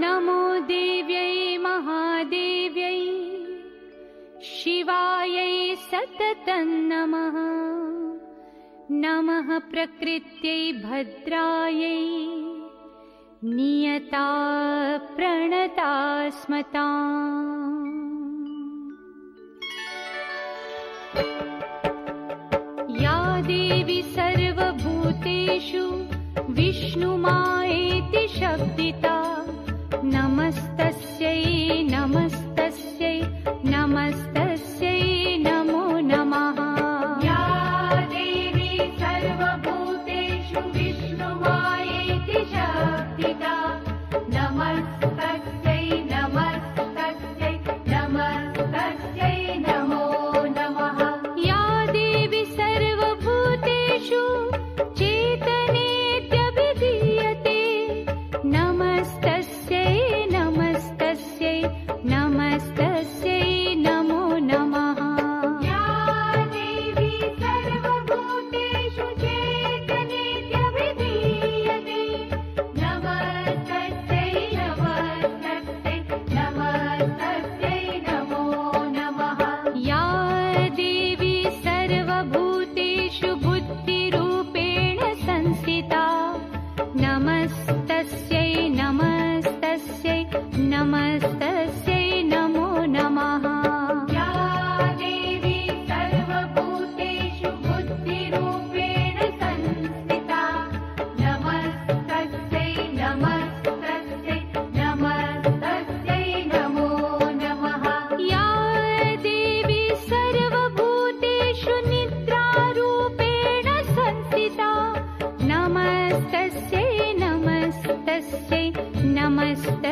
नमो देव्यै महादेव्यै शिवायै सततं नमः। नमः प्रकृत्यै भद्रायै नियता प्रणता स्मताम्। या देवी सर्वभूतेषु विष्णुमायेति शब्दिता नमस्तस्यै नमस्तस्यै नमस्तस्यै नमो नमः। या देवी सर्वभूतेषु विष्णुमायेति शब्दिता नमस्तस्यै नमस्तस्यै नमस्तस्यै नमो नमः। या देवी सर्वभूतेषु चेतनेत्यभिधीयते नमस्तस्यै नमस्तस्यै नमस्तस्यै नमो नमः। या देवी सर्वभूतेषु चेतनेत्यभिधीयते नमस्तस्यै नमस्तस्यै नमस्तस्यै नमो नमः। या देवी सर्वभूतेषु बुद्धिरूपेण संस्थिता नमस्तस्यै नमस्तस्यै नमस्तस्यै नमो नमः। या देवी सर्वभूतेषु बुद्धिरूपेण संस्थिता नमस्तस्यै नमस्तस्यै नमस्तस्यै नमो नमः। या देवी सर्वभूतेषु निद्रारूपेण संस्थिता नमस्तस्यै नमस्तस्यै नमस्तस्यै